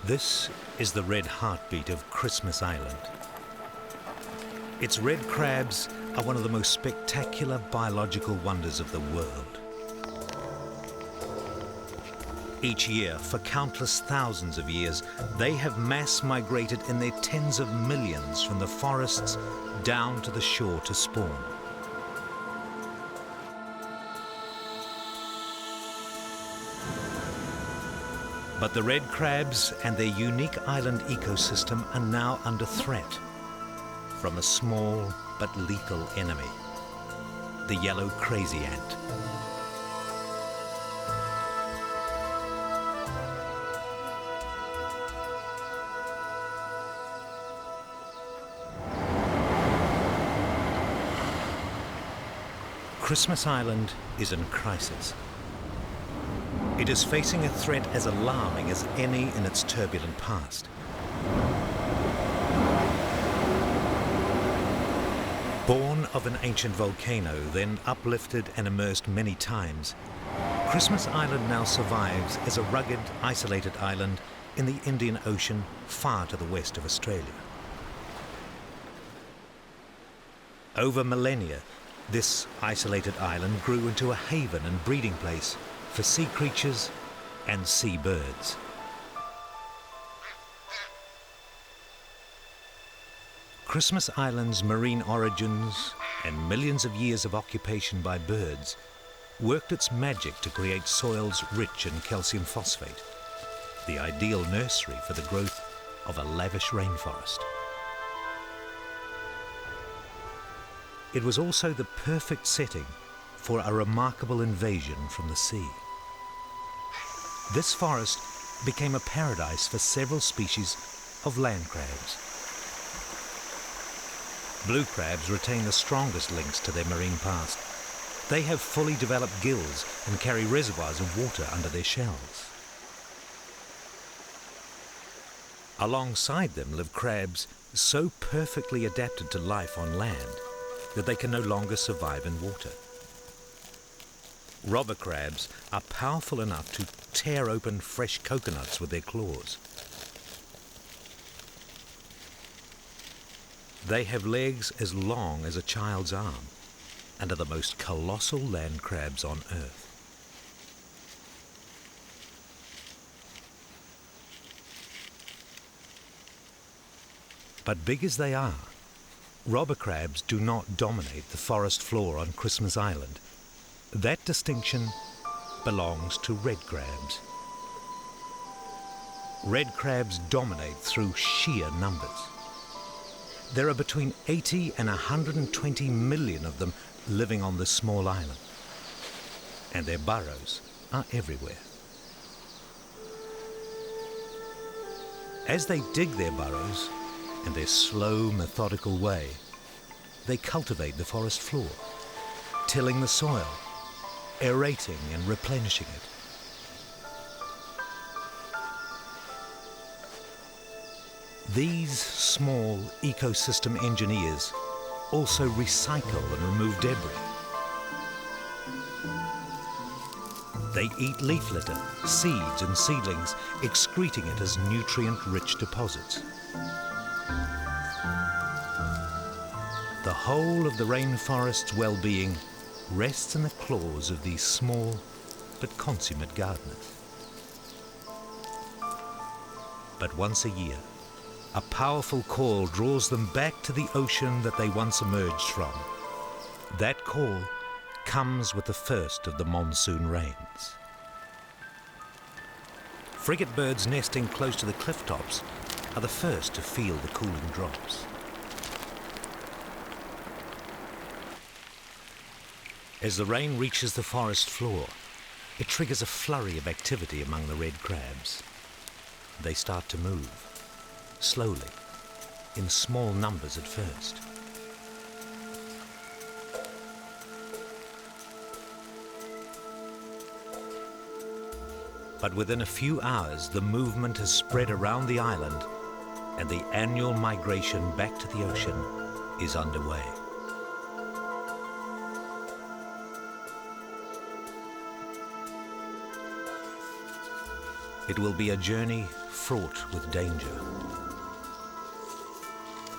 This is the red heartbeat of Christmas Island. Its red crabs are one of the most spectacular biological wonders of the world. Each year, for countless thousands of years, they have mass migrated in their tens of millions from the forests down to the shore to spawn. But the red crabs and their unique island ecosystem are now under threat from a small but lethal enemy, the yellow crazy ant. Christmas Island is in crisis. It is facing a threat as alarming as any in its turbulent past. Born of an ancient volcano, then uplifted and immersed many times, Christmas Island now survives as a rugged, isolated island in the Indian Ocean far to the west of Australia. Over millennia, this isolated island grew into a haven and breeding place for sea creatures and sea birds. Christmas Island's marine origins and millions of years of occupation by birds worked its magic to create soils rich in calcium phosphate, the ideal nursery for the growth of a lavish rainforest. It was also the perfect setting for a remarkable invasion from the sea. This forest became a paradise for several species of land crabs. Blue crabs retain the strongest links to their marine past. They have fully developed gills and carry reservoirs of water under their shells. Alongside them live crabs so perfectly adapted to life on land that they can no longer survive in water. Robber crabs are powerful enough to tear open fresh coconuts with their claws. They have legs as long as a child's arm and are the most colossal land crabs on Earth. But big as they are, robber crabs do not dominate the forest floor on Christmas Island. That distinction belongs to red crabs. Red crabs dominate through sheer numbers. There are between 80 and 120 million of them living on this small island, and their burrows are everywhere. As they dig their burrows, in their slow, methodical way, they cultivate the forest floor, tilling the soil, aerating and replenishing it. These small ecosystem engineers also recycle and remove debris. They eat leaf litter, seeds and seedlings, excreting it as nutrient-rich deposits. The whole of the rainforest's well-being rests in the claws of these small but consummate gardeners. But once a year, a powerful call draws them back to the ocean that they once emerged from. That call comes with the first of the monsoon rains. Frigate birds nesting close to the cliff tops are the first to feel the cooling drops. As the rain reaches the forest floor, it triggers a flurry of activity among the red crabs. They start to move, slowly, in small numbers at first. But within a few hours, the movement has spread around the island and the annual migration back to the ocean is underway. It will be a journey fraught with danger.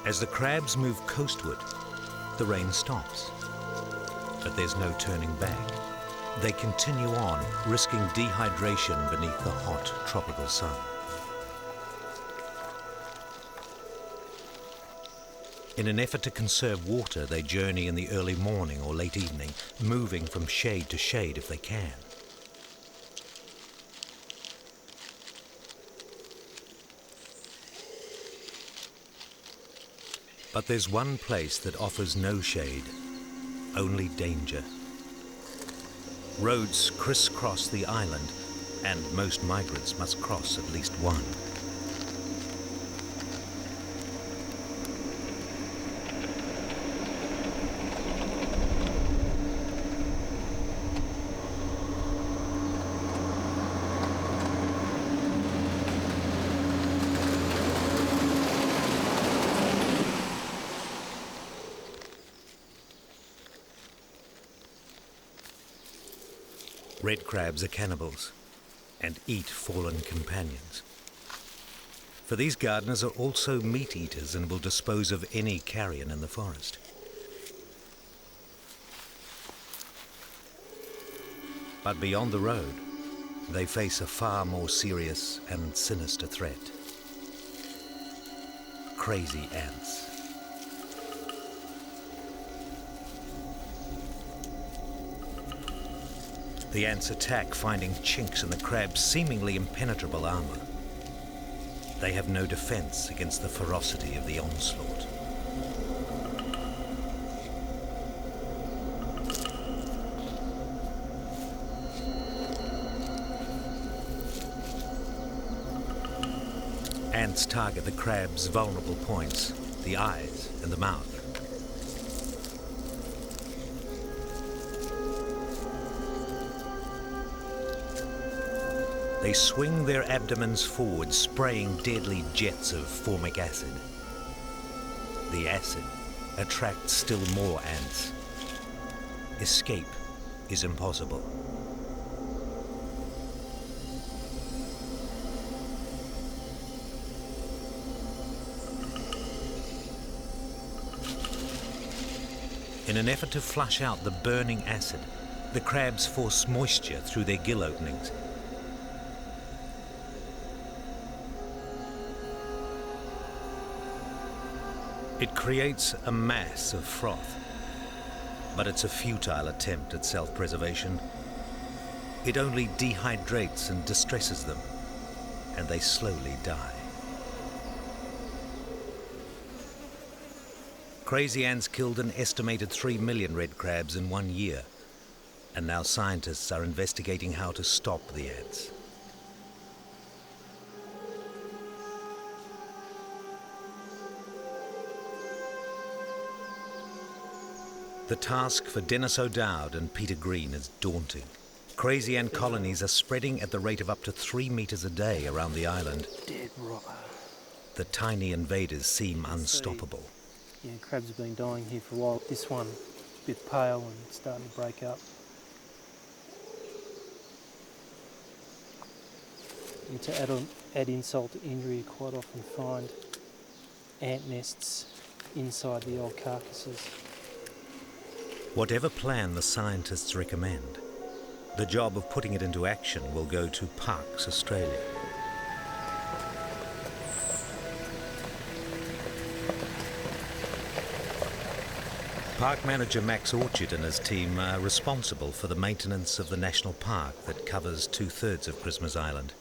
As the crabs move coastward, the rain stops. But there's no turning back. They continue on, risking dehydration beneath the hot tropical sun. In an effort to conserve water, they journey in the early morning or late evening, moving from shade to shade if they can. But there's one place that offers no shade, only danger. Roads crisscross the island, and most migrants must cross at least one. Red crabs are cannibals and eat fallen companions. For these gardeners are also meat eaters and will dispose of any carrion in the forest. But beyond the road, they face a far more serious and sinister threat. Crazy ants. The ants attack, finding chinks in the crab's seemingly impenetrable armor. They have no defense against the ferocity of the onslaught. Ants target the crab's vulnerable points, the eyes and the mouth. They swing their abdomens forward, spraying deadly jets of formic acid. The acid attracts still more ants. Escape is impossible. In an effort to flush out the burning acid, the crabs force moisture through their gill openings. It creates a mass of froth, but it's a futile attempt at self-preservation. It only dehydrates and distresses them, and they slowly die. Crazy ants killed an estimated 3 million red crabs in 1 year, and now scientists are investigating how to stop the ants. The task for Dennis O'Dowd and Peter Green is daunting. Crazy ant colonies are spreading at the rate of up to 3 meters a day around the island. Dead robber. The tiny invaders seem unstoppable. Yeah, crabs have been dying here for a while. This one, a bit pale and starting to break up. And to add insult to injury, you quite often find ant nests inside the old carcasses. Whatever plan the scientists recommend, the job of putting it into action will go to Parks Australia. Park manager Max Orchard and his team are responsible for the maintenance of the national park that covers 2/3 of Christmas Island.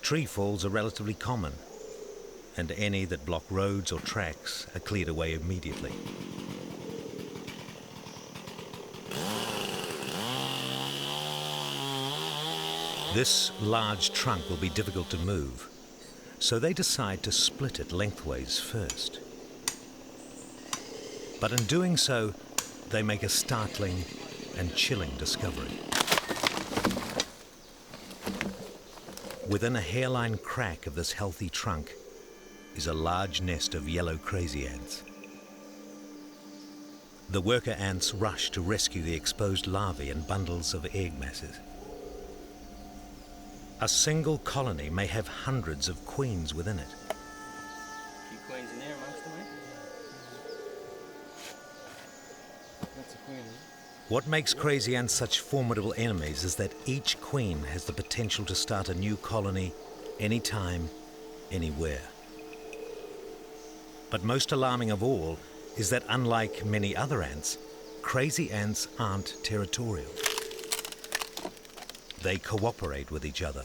Tree falls are relatively common, and any that block roads or tracks are cleared away immediately. This large trunk will be difficult to move, so they decide to split it lengthways first. But in doing so, they make a startling and chilling discovery. Within a hairline crack of this healthy trunk is a large nest of yellow crazy ants. The worker ants rush to rescue the exposed larvae and bundles of egg masses. A single colony may have hundreds of queens within it. A few queens in there amongst them, eh? That's a queen, isn't it? What makes crazy ants such formidable enemies is that each queen has the potential to start a new colony anytime, anywhere. But most alarming of all is that unlike many other ants, crazy ants aren't territorial. They cooperate with each other.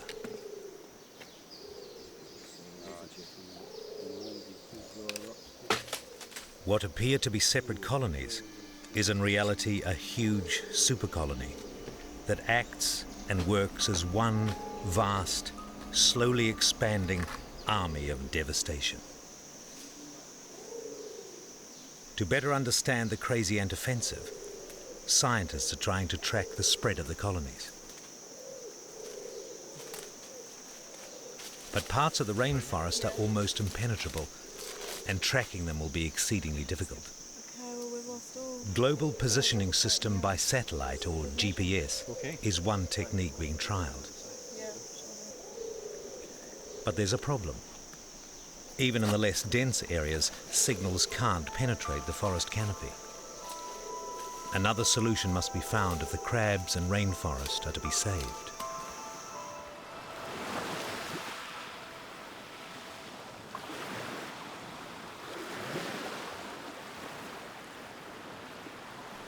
What appear to be separate colonies is in reality a huge supercolony that acts and works as one vast, slowly expanding army of devastation. To better understand the crazy ant offensive, scientists are trying to track the spread of the colonies. But parts of the rainforest are almost impenetrable, and tracking them will be exceedingly difficult. Okay, well, we've lost all. Global Positioning System by Satellite, or GPS, Okay. is one technique being trialled. Yeah. But there's a problem. Even in the less dense areas, signals can't penetrate the forest canopy. Another solution must be found if the crabs and rainforest are to be saved.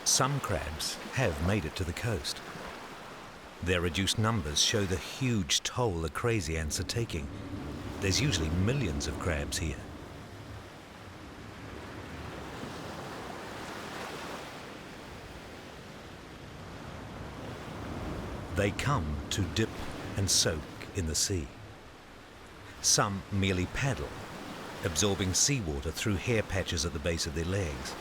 Some crabs have made it to the coast. Their reduced numbers show the huge toll the crazy ants are taking. There's usually millions of crabs here. They come to dip and soak in the sea. Some merely paddle, absorbing seawater through hair patches at the base of their legs.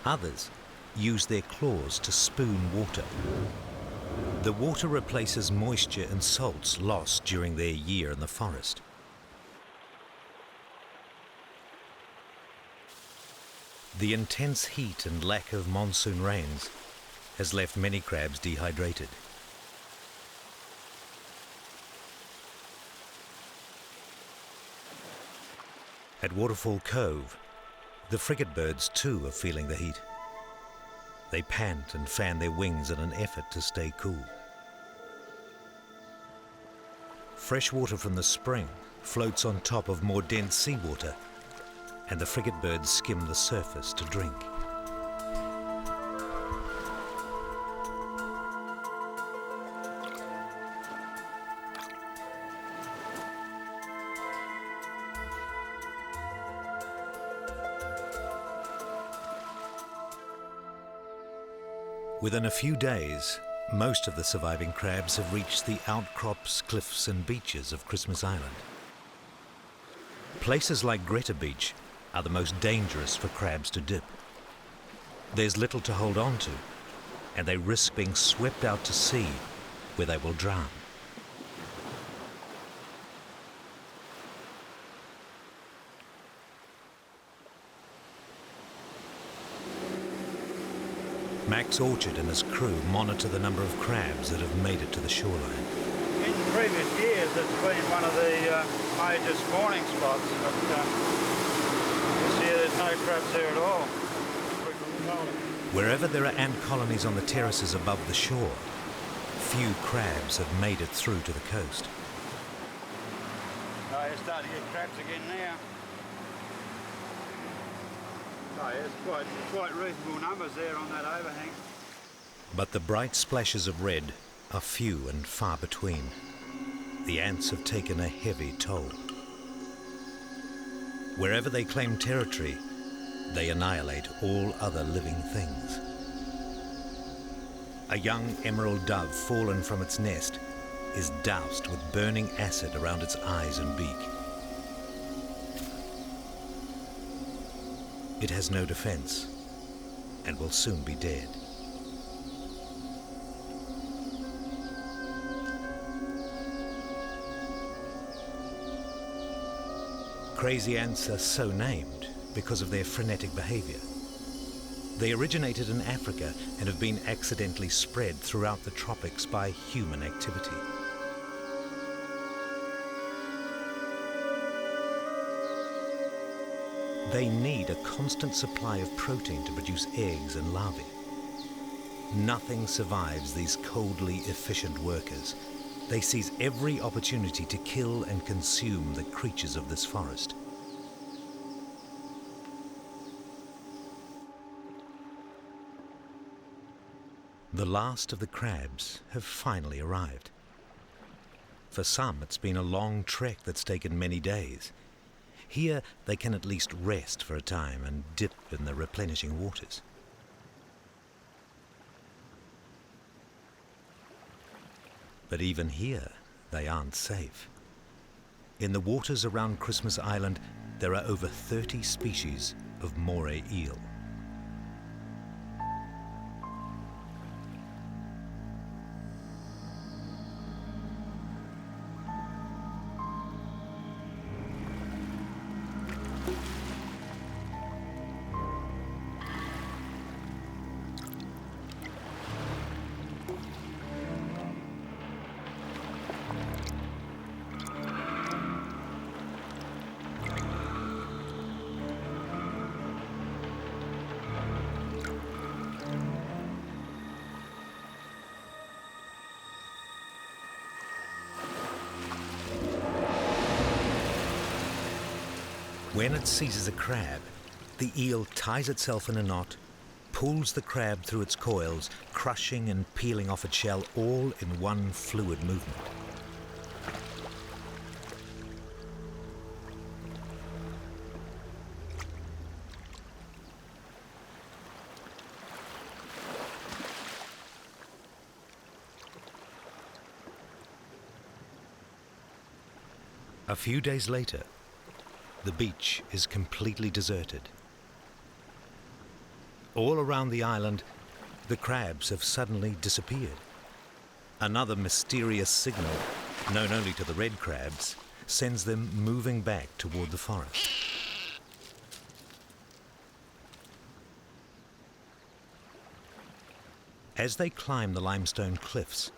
Others use their claws to spoon water. The water replaces moisture and salts lost during their year in the forest. The intense heat and lack of monsoon rains has left many crabs dehydrated. At Waterfall Cove, the frigate birds too are feeling the heat. They pant and fan their wings in an effort to stay cool. Fresh water from the spring floats on top of more dense seawater, and the frigate birds skim the surface to drink. Within a few days, most of the surviving crabs have reached the outcrops, cliffs and beaches of Christmas Island. Places like Greta Beach are the most dangerous for crabs to dip. There's little to hold on to, and they risk being swept out to sea, where they will drown. Max Orchard and his crew monitor the number of crabs that have made it to the shoreline. In previous years, it's been one of the major spawning spots, but this year there's no crabs there at all. Wherever there are ant colonies on the terraces above the shore, few crabs have made it through to the coast. Oh, you're starting to get crabs again now. Oh, yeah, it's quite reasonable numbers there on that overhang. But the bright splashes of red are few and far between. The ants have taken a heavy toll. Wherever they claim territory, they annihilate all other living things. A young emerald dove fallen from its nest is doused with burning acid around its eyes and beak. It has no defense and will soon be dead. Crazy ants are so named because of their frenetic behavior. They originated in Africa and have been accidentally spread throughout the tropics by human activity. They need a constant supply of protein to produce eggs and larvae. Nothing survives these coldly efficient workers. They seize every opportunity to kill and consume the creatures of this forest. The last of the crabs have finally arrived. For some, it's been a long trek that's taken many days. Here, they can at least rest for a time and dip in the replenishing waters. But even here, they aren't safe. In the waters around Christmas Island, there are over 30 species of moray eel. When it seizes a crab, the eel ties itself in a knot, pulls the crab through its coils, crushing and peeling off its shell all in one fluid movement. A few days later, the beach is completely deserted. All around the island, the crabs have suddenly disappeared. Another mysterious signal, known only to the red crabs, sends them moving back toward the forest. As they climb the limestone cliffs,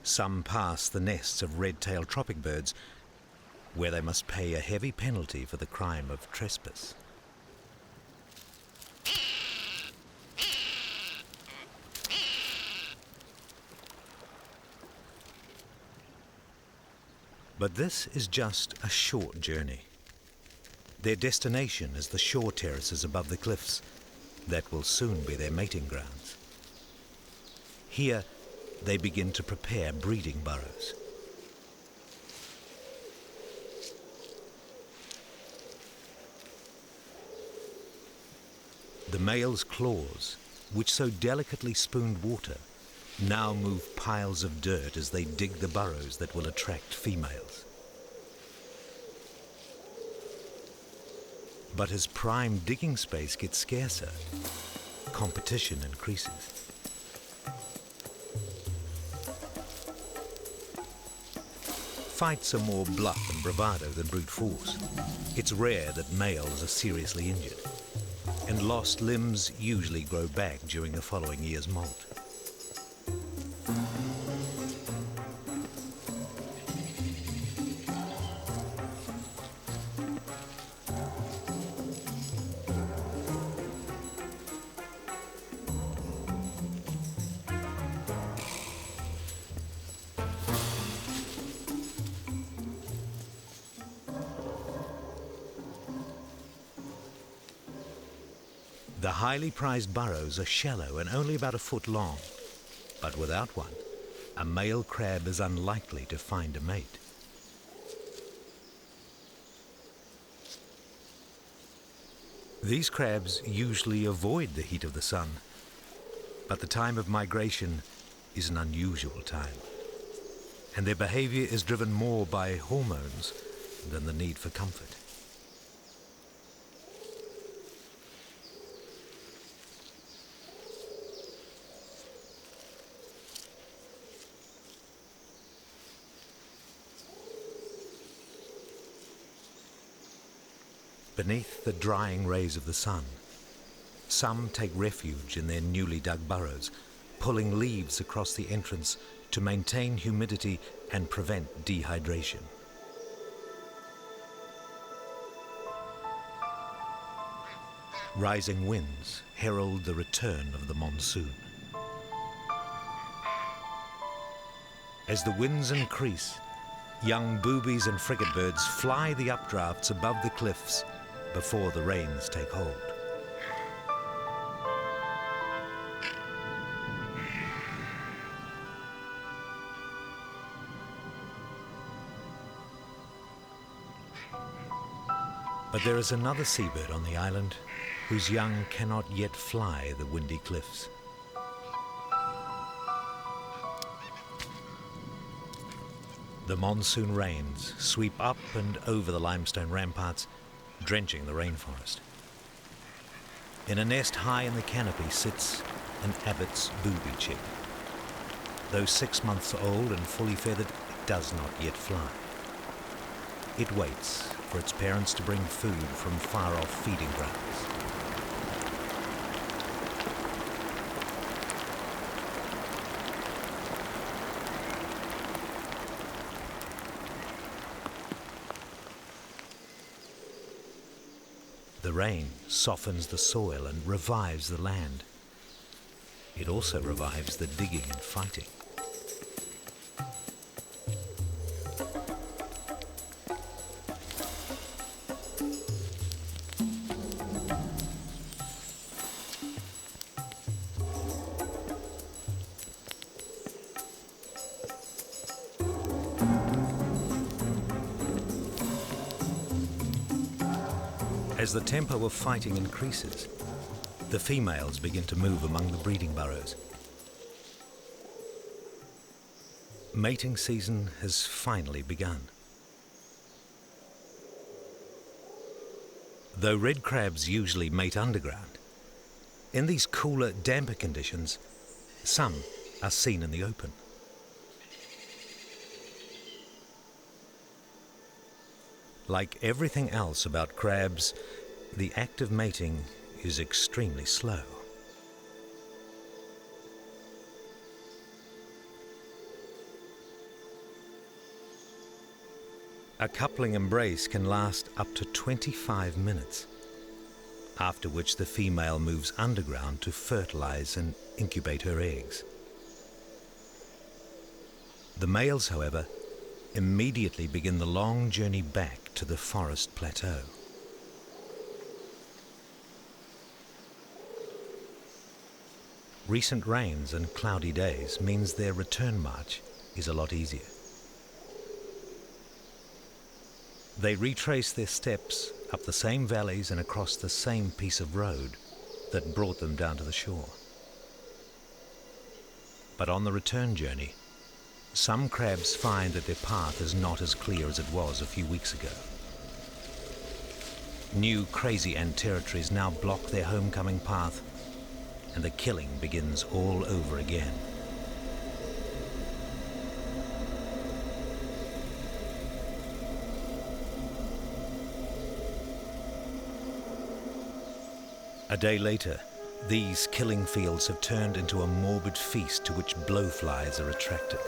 some pass the nests of red-tailed tropic birds, where they must pay a heavy penalty for the crime of trespass. But this is just a short journey. Their destination is the shore terraces above the cliffs that will soon be their mating grounds. Here, they begin to prepare breeding burrows. The male's claws, which so delicately spooned water, now move piles of dirt as they dig the burrows that will attract females. But as prime digging space gets scarcer, competition increases. Fights are more bluff and bravado than brute force. It's rare that males are seriously injured, and lost limbs usually grow back during the following year's molt. The highly prized burrows are shallow and only about a foot long, but without one, a male crab is unlikely to find a mate. These crabs usually avoid the heat of the sun, but the time of migration is an unusual time, and their behavior is driven more by hormones than the need for comfort. beneath the drying rays of the sun. Some take refuge in their newly dug burrows, pulling leaves across the entrance to maintain humidity and prevent dehydration. Rising winds herald the return of the monsoon. As the winds increase, young boobies and frigatebirds fly the updrafts above the cliffs before the rains take hold. But there is another seabird on the island whose young cannot yet fly the windy cliffs. The monsoon rains sweep up and over the limestone ramparts, drenching the rainforest. In a nest high in the canopy sits an abbot's booby chick. Though 6 months old and fully feathered, it does not yet fly. It waits for its parents to bring food from far-off feeding grounds. The rain softens the soil and revives the land. It also revives the digging and fighting. As the tempo of fighting increases, the females begin to move among the breeding burrows. Mating season has finally begun. Though red crabs usually mate underground, in these cooler, damper conditions, some are seen in the open. Like everything else about crabs, the act of mating is extremely slow. A coupling embrace can last up to 25 minutes, after which the female moves underground to fertilize and incubate her eggs. The males, however, immediately begin the long journey back to the forest plateau. Recent rains and cloudy days means their return march is a lot easier. They retrace their steps up the same valleys and across the same piece of road that brought them down to the shore. But on the return journey, some crabs find that their path is not as clear as it was a few weeks ago. New crazy ant territories now block their homecoming path, and the killing begins all over again. A day later, these killing fields have turned into a morbid feast to which blowflies are attracted.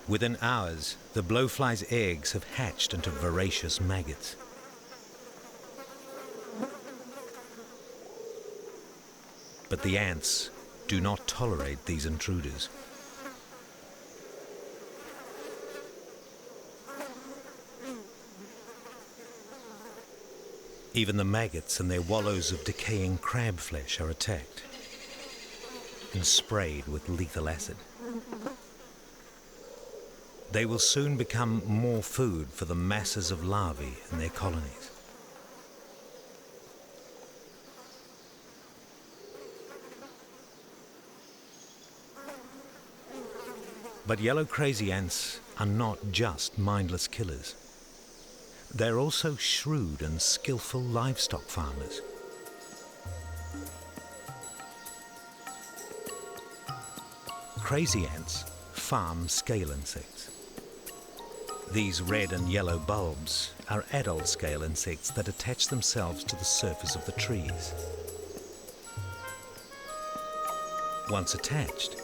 Within hours, the blowfly's eggs have hatched into voracious maggots. But the ants do not tolerate these intruders. Even the maggots and their wallows of decaying crab flesh are attacked and sprayed with lethal acid. They will soon become more food for the masses of larvae in their colonies. But yellow crazy ants are not just mindless killers. They're also shrewd and skillful livestock farmers. Crazy ants farm scale insects. These red and yellow bulbs are adult scale insects that attach themselves to the surface of the trees. Once attached,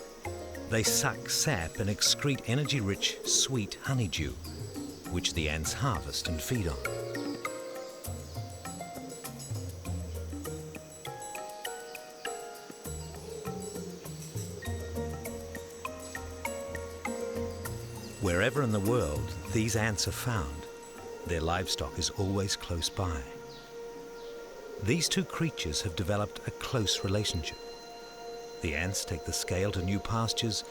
they suck sap and excrete energy-rich, sweet honeydew, which the ants harvest and feed on. Wherever in the world these ants are found, their livestock is always close by. These two creatures have developed a close relationship. The ants take the scale to new pastures,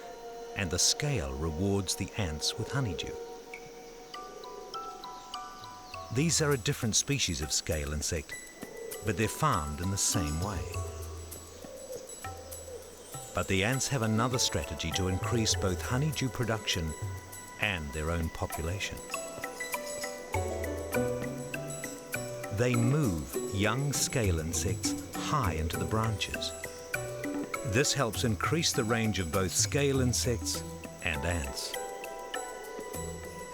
and the scale rewards the ants with honeydew. These are a different species of scale insect, but they're farmed in the same way. But the ants have another strategy to increase both honeydew production and their own population. They move young scale insects high into the branches. This helps increase the range of both scale insects and ants.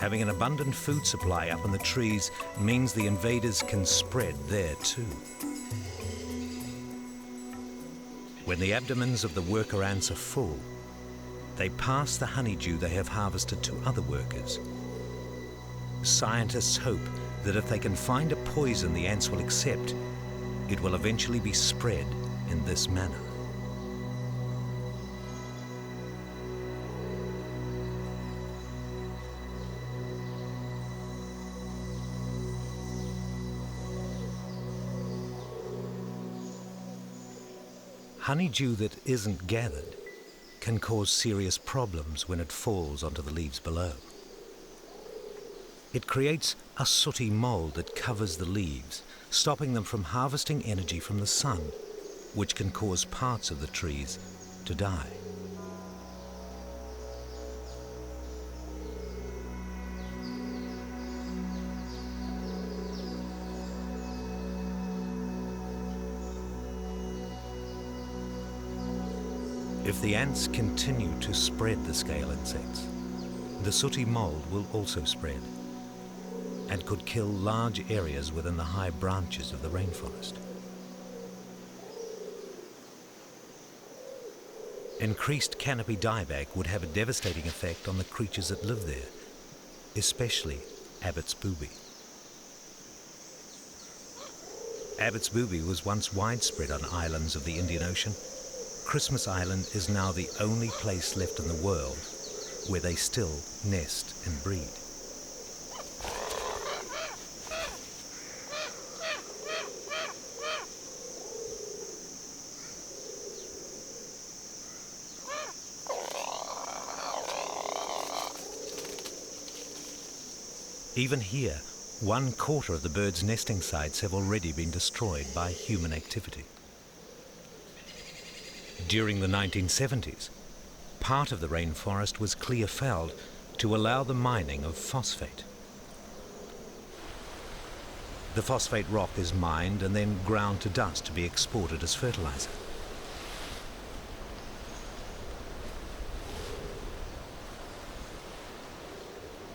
Having an abundant food supply up in the trees means the invaders can spread there too. When the abdomens of the worker ants are full, they pass the honeydew they have harvested to other workers. Scientists hope that if they can find a poison the ants will accept, it will eventually be spread in this manner. Honeydew that isn't gathered can cause serious problems when it falls onto the leaves below. It creates a sooty mold that covers the leaves, stopping them from harvesting energy from the sun, which can cause parts of the trees to die. If the ants continue to spread the scale insects, the sooty mold will also spread and could kill large areas within the high branches of the rainforest. Increased canopy dieback would have a devastating effect on the creatures that live there, especially Abbott's booby. Abbott's booby was once widespread on islands of the Indian Ocean. Christmas Island is now the only place left in the world where they still nest and breed. Even here, 1/4 of the birds' nesting sites have already been destroyed by human activity. During the 1970s, part of the rainforest was clear-felled to allow the mining of phosphate. The phosphate rock is mined and then ground to dust to be exported as fertilizer.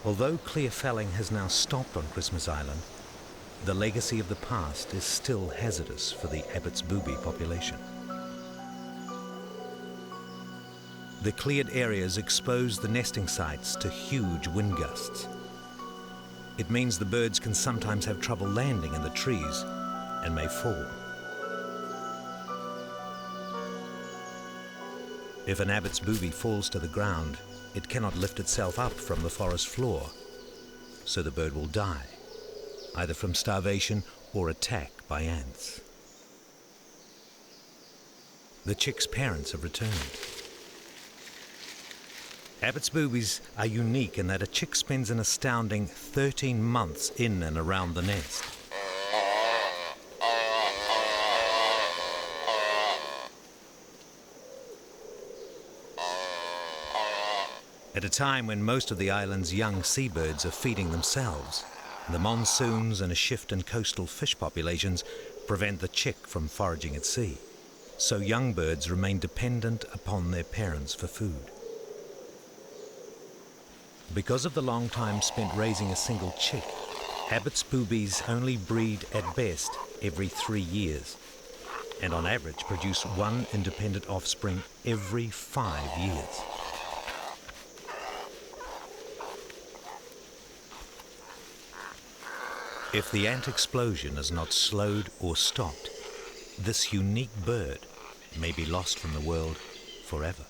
Although clear felling has now stopped on Christmas Island, the legacy of the past is still hazardous for the Abbott's booby population. The cleared areas expose the nesting sites to huge wind gusts. It means the birds can sometimes have trouble landing in the trees and may fall. If an Abbott's booby falls to the ground, it cannot lift itself up from the forest floor, so the bird will die, either from starvation or attack by ants. The chick's parents have returned. Abbott's boobies are unique in that a chick spends an astounding 13 months in and around the nest. At a time when most of the island's young seabirds are feeding themselves, the monsoons and a shift in coastal fish populations prevent the chick from foraging at sea, so young birds remain dependent upon their parents for food. Because of the long time spent raising a single chick, Abbott's boobies only breed at best every 3 years, and on average produce one independent offspring every 5 years. If the ant explosion is not slowed or stopped, this unique bird may be lost from the world forever.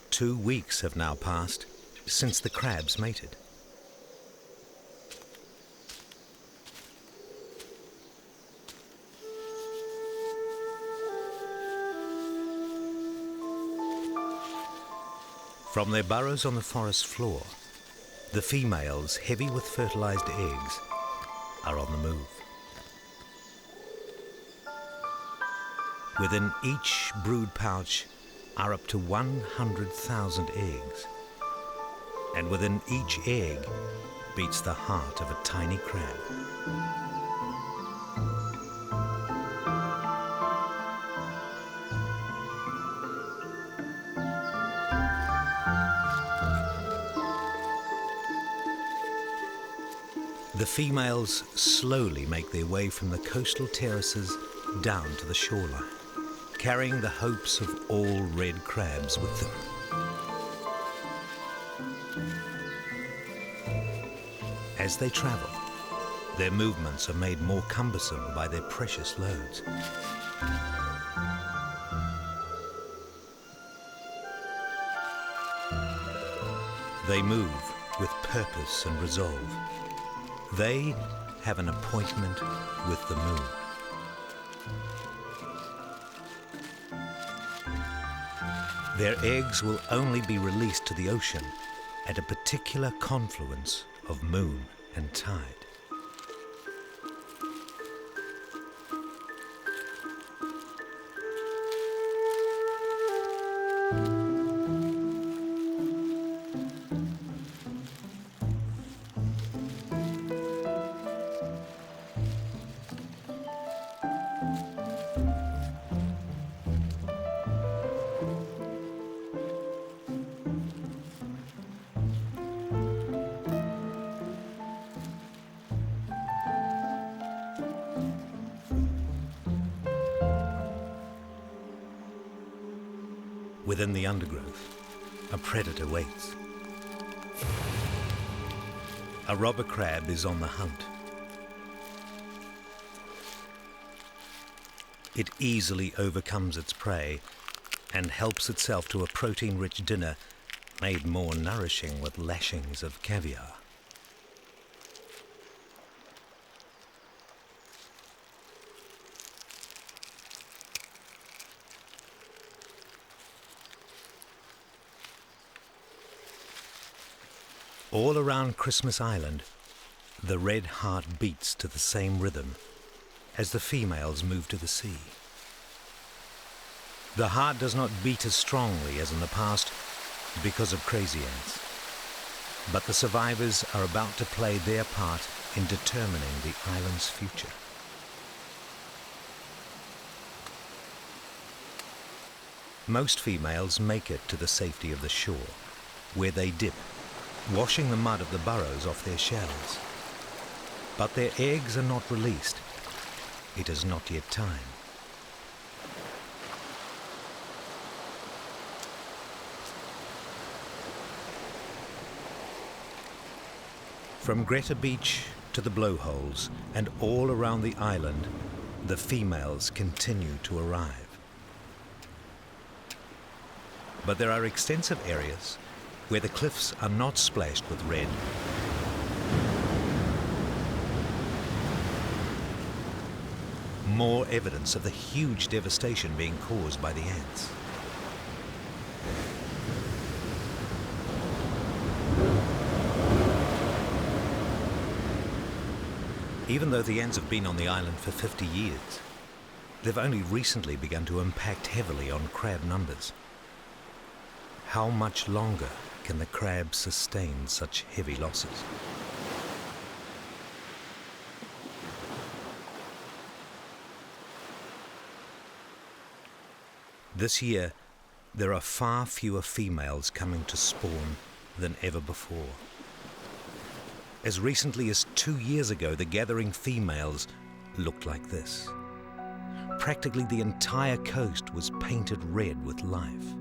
Two weeks have now passed since the crabs mated. From their burrows on the forest floor, the females, heavy with fertilized eggs, are on the move. Within each brood pouch are up to 100,000 eggs, and within each egg beats the heart of a tiny crab. The females slowly make their way from the coastal terraces down to the shoreline, carrying the hopes of all red crabs with them. As they travel, their movements are made more cumbersome by their precious loads. They move with purpose and resolve. They have an appointment with the moon. Their eggs will only be released to the ocean at a particular confluence of moon and tide. Within the undergrowth, a predator waits. A robber crab is on the hunt. It easily overcomes its prey and helps itself to a protein-rich dinner made more nourishing with lashings of caviar. All around Christmas Island, the red heart beats to the same rhythm as the females move to the sea. The heart does not beat as strongly as in the past because of crazy ants, but the survivors are about to play their part in determining the island's future. Most females make it to the safety of the shore, where they dip, washing the mud of the burrows off their shells. But their eggs are not released. It is not yet time. From Greta Beach to the blowholes and all around the island, the females continue to arrive. But there are extensive areas where the cliffs are not splashed with red. More evidence of the huge devastation being caused by the ants. Even though the ants have been on the island for 50 years, they've only recently begun to impact heavily on crab numbers. How much longer can the crabs sustain such heavy losses? This year, there are far fewer females coming to spawn than ever before. As recently as 2 years ago, the gathering females looked like this. Practically the entire coast was painted red with life.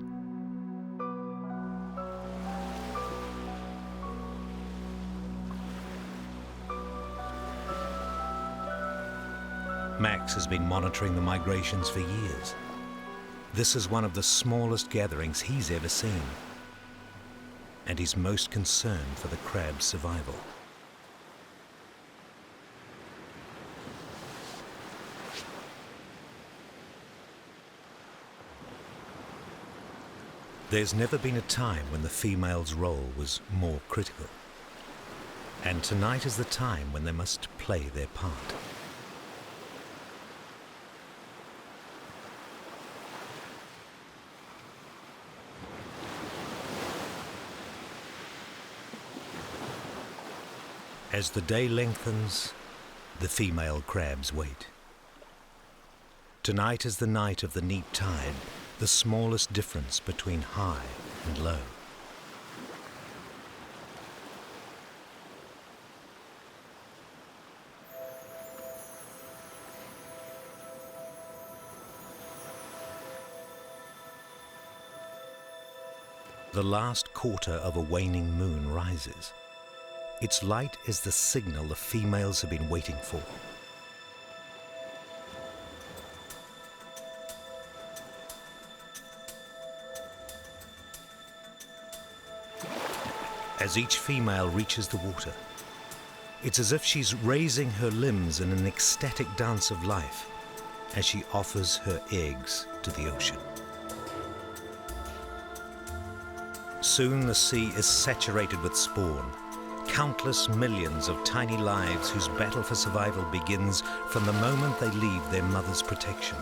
Max has been monitoring the migrations for years. This is one of the smallest gatherings he's ever seen, and he's most concerned for the crab's survival. There's never been a time when the female's role was more critical, and tonight is the time when they must play their part. As the day lengthens, the female crabs wait. Tonight is the night of the neap tide, the smallest difference between high and low. The last quarter of a waning moon rises. Its light is the signal the females have been waiting for. As each female reaches the water, it's as if she's raising her limbs in an ecstatic dance of life as she offers her eggs to the ocean. Soon the sea is saturated with spawn, countless millions of tiny lives whose battle for survival begins from the moment they leave their mother's protection.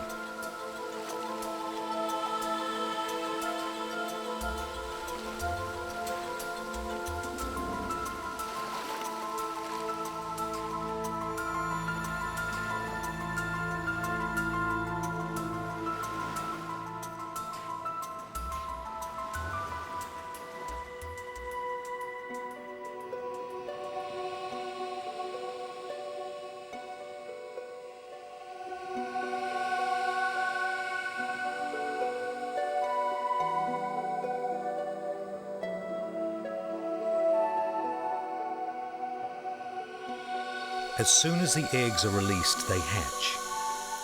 As soon as the eggs are released, they hatch,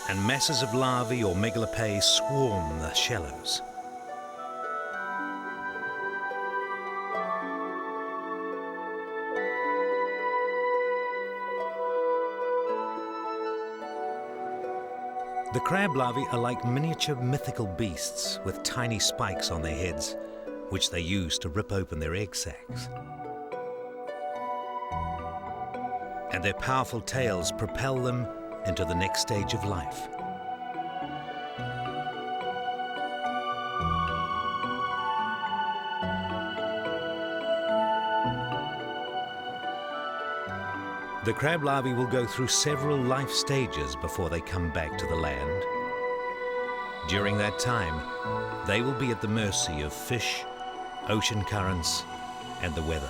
and masses of larvae or megalopae swarm the shallows. The crab larvae are like miniature mythical beasts with tiny spikes on their heads, which they use to rip open their egg sacs. And their powerful tails propel them into the next stage of life. The crab larvae will go through several life stages before they come back to the land. During that time, they will be at the mercy of fish, ocean currents, and the weather.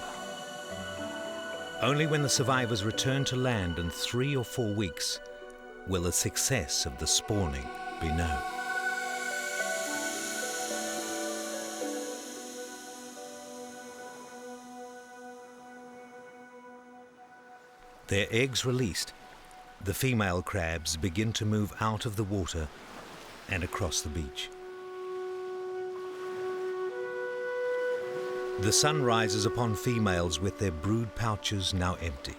Only when the survivors return to land in 3 or 4 weeks will the success of the spawning be known. Their eggs released, the female crabs begin to move out of the water and across the beach. The sun rises upon females with their brood pouches now empty,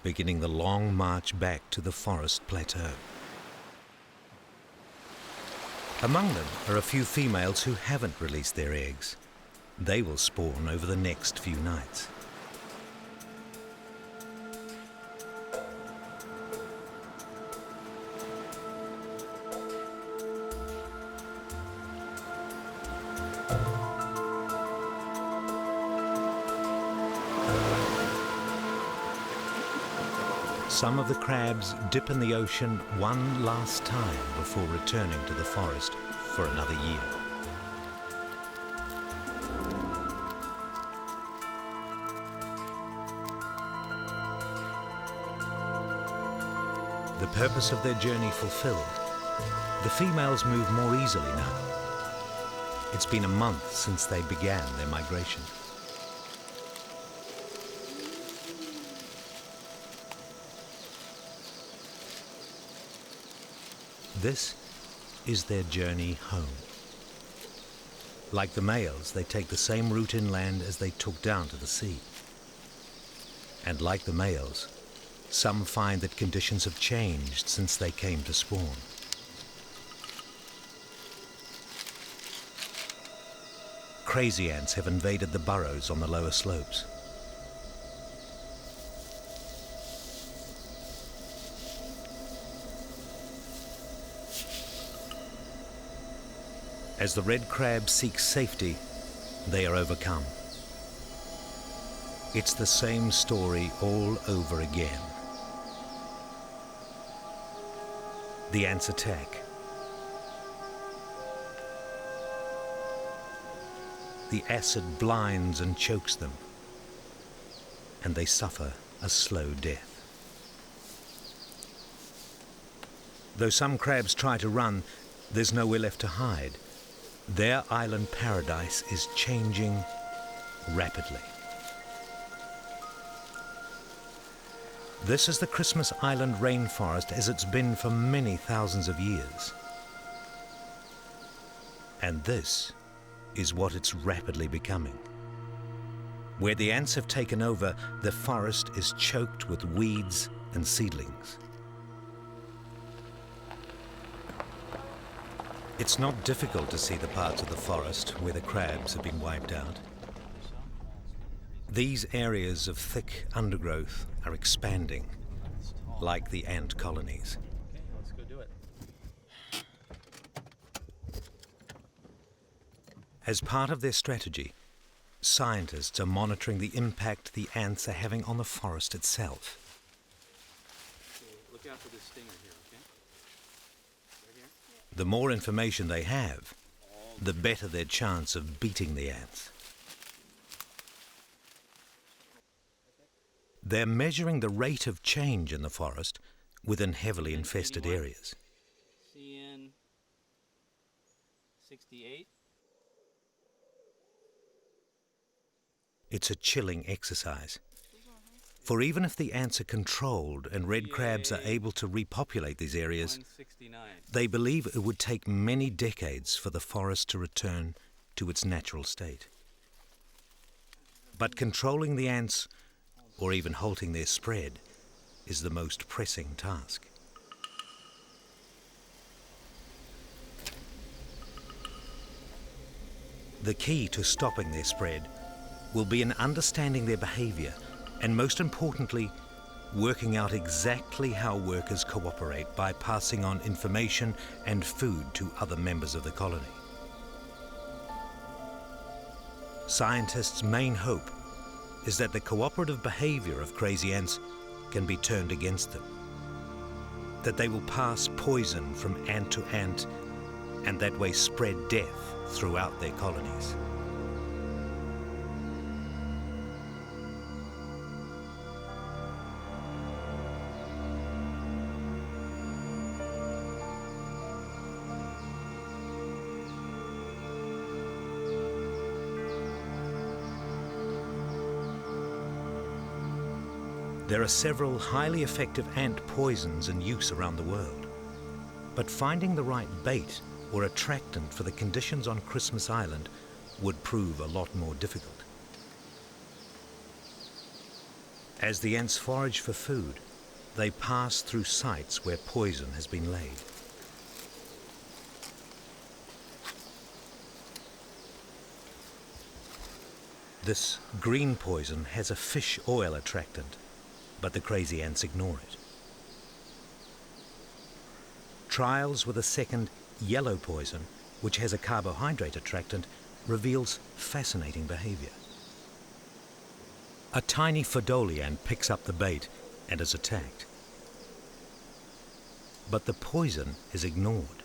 beginning the long march back to the forest plateau. Among them are a few females who haven't released their eggs. They will spawn over the next few nights. Some of the crabs dip in the ocean one last time before returning to the forest for another year. The purpose of their journey fulfilled, the females move more easily now. It's been a month since they began their migration. This is their journey home. Like the males, they take the same route inland as they took down to the sea. And like the males, some find that conditions have changed since they came to spawn. Crazy ants have invaded the burrows on the lower slopes. As the red crab seeks safety, they are overcome. It's the same story all over again. The ants attack. The acid blinds and chokes them, and they suffer a slow death. Though some crabs try to run, there's nowhere left to hide. Their island paradise is changing rapidly. This is the Christmas Island rainforest as it's been for many thousands of years. And this is what it's rapidly becoming. Where the ants have taken over, the forest is choked with weeds and seedlings. It's not difficult to see the parts of the forest where the crabs have been wiped out. These areas of thick undergrowth are expanding, like the ant colonies. Okay, let's go do it. As part of their strategy, scientists are monitoring the impact the ants are having on the forest itself. So look out for this stinger here, okay? Right here? The more information they have, the better their chance of beating the ants. They're measuring the rate of change in the forest within heavily infested areas. CN 68. It's a chilling exercise. For even if the ants are controlled and red crabs are able to repopulate these areas, 169. they believe it would take many decades for the forest to return to its natural state. But controlling the ants, or even halting their spread, is the most pressing task. The key to stopping their spread will be in understanding their behavior and, most importantly, working out exactly how workers cooperate by passing on information and food to other members of the colony. Scientists' main hope is that the cooperative behavior of crazy ants can be turned against them, that they will pass poison from ant to ant and that way spread death throughout their colonies. There are several highly effective ant poisons in use around the world, but finding the right bait or attractant for the conditions on Christmas Island would prove a lot more difficult. As the ants forage for food, they pass through sites where poison has been laid. This green poison has a fish oil attractant, but the crazy ants ignore it. Trials with a second yellow poison, which has a carbohydrate attractant, reveals fascinating behavior. A tiny Fodoli ant picks up the bait and is attacked. But the poison is ignored.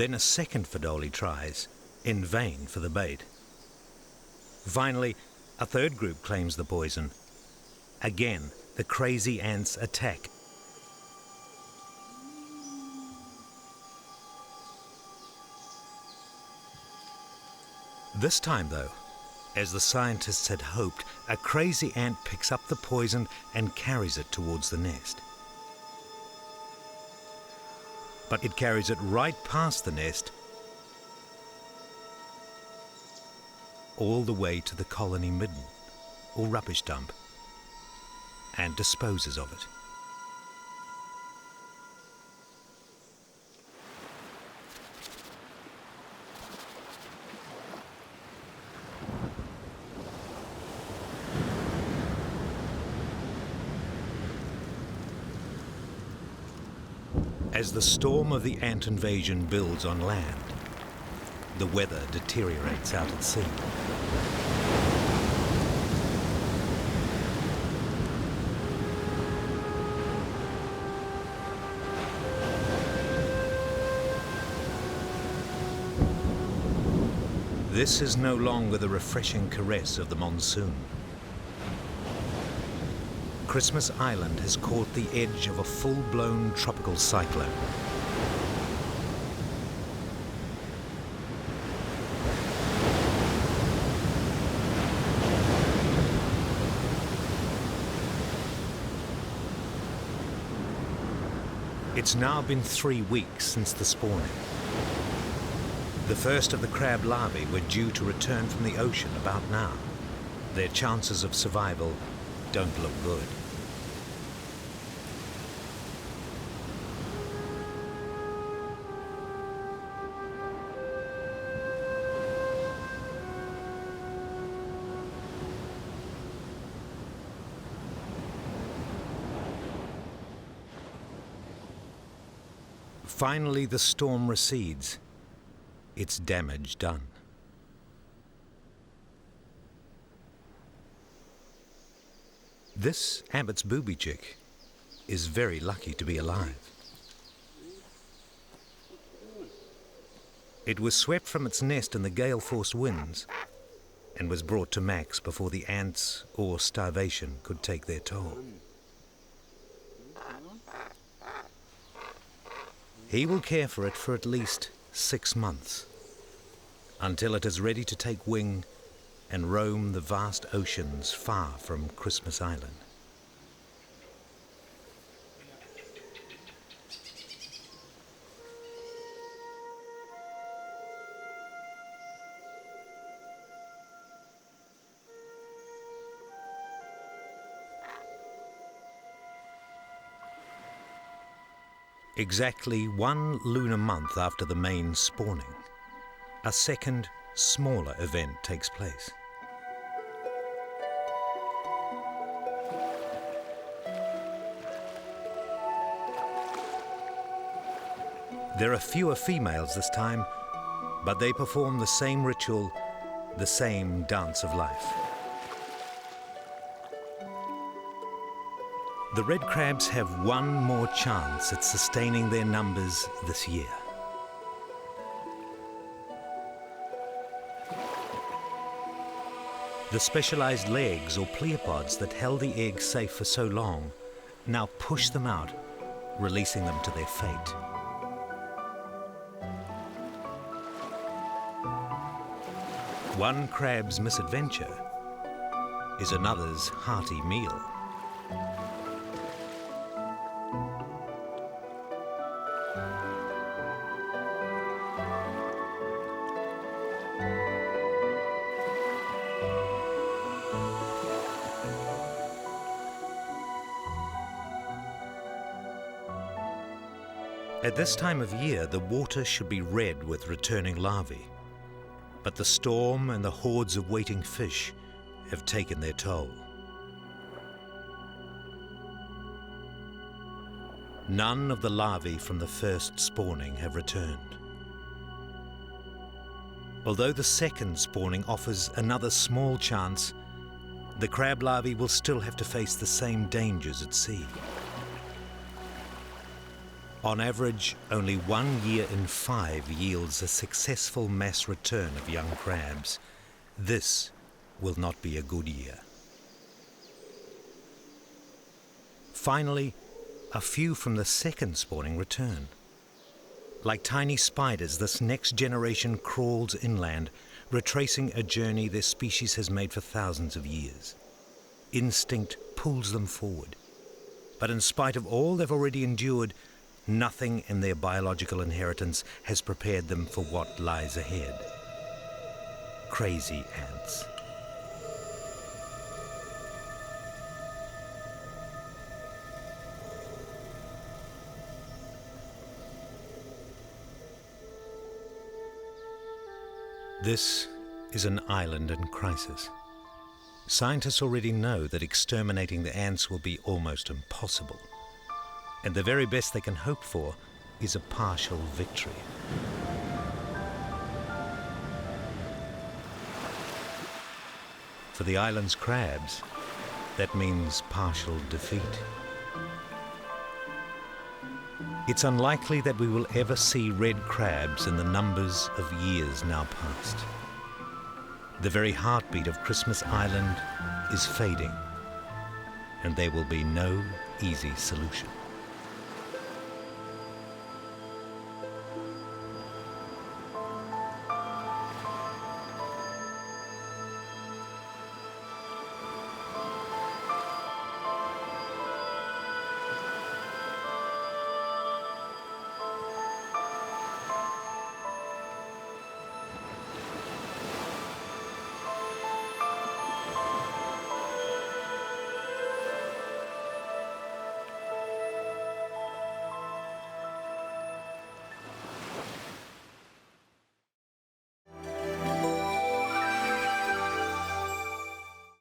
Then a second Fadoli tries, in vain for the bait. Finally, a third group claims the poison. Again, the crazy ants attack. This time, though, as the scientists had hoped, a crazy ant picks up the poison and carries it towards the nest. But it carries it right past the nest, all the way to the colony midden, or rubbish dump, and disposes of it. As the storm of the ant invasion builds on land, the weather deteriorates out at sea. This is no longer the refreshing caress of the monsoon. Christmas Island has caught the edge of a full-blown tropical cyclone. It's now been 3 weeks since the spawning. The first of the crab larvae were due to return from the ocean about now. Their chances of survival don't look good. Finally, the storm recedes. Its damage done. This Abbott's booby chick is very lucky to be alive. It was swept from its nest in the gale-force winds and was brought to Max before the ants or starvation could take their toll. He will care for it for at least 6 months, until it is ready to take wing and roam the vast oceans far from Christmas Island. Exactly 1 lunar month after the main spawning, a second, smaller event takes place. There are fewer females this time, but they perform the same ritual, the same dance of life. The red crabs have one more chance at sustaining their numbers this year. The specialized legs or pleopods that held the eggs safe for so long now push them out, releasing them to their fate. One crab's misadventure is another's hearty meal. At this time of year, the water should be red with returning larvae, but the storm and the hordes of waiting fish have taken their toll. None of the larvae from the first spawning have returned. Although the second spawning offers another small chance, the crab larvae will still have to face the same dangers at sea. On average, only 1 year in 5 yields a successful mass return of young crabs. This will not be a good year. Finally, a few from the second spawning return. Like tiny spiders, this next generation crawls inland, retracing a journey their species has made for thousands of years. Instinct pulls them forward. But in spite of all they've already endured, nothing in their biological inheritance has prepared them for what lies ahead. Crazy ants. This is an island in crisis. Scientists already know that exterminating the ants will be almost impossible. And the very best they can hope for is a partial victory. For the island's crabs, that means partial defeat. It's unlikely that we will ever see red crabs in the numbers of years now past. The very heartbeat of Christmas Island is fading, and there will be no easy solution.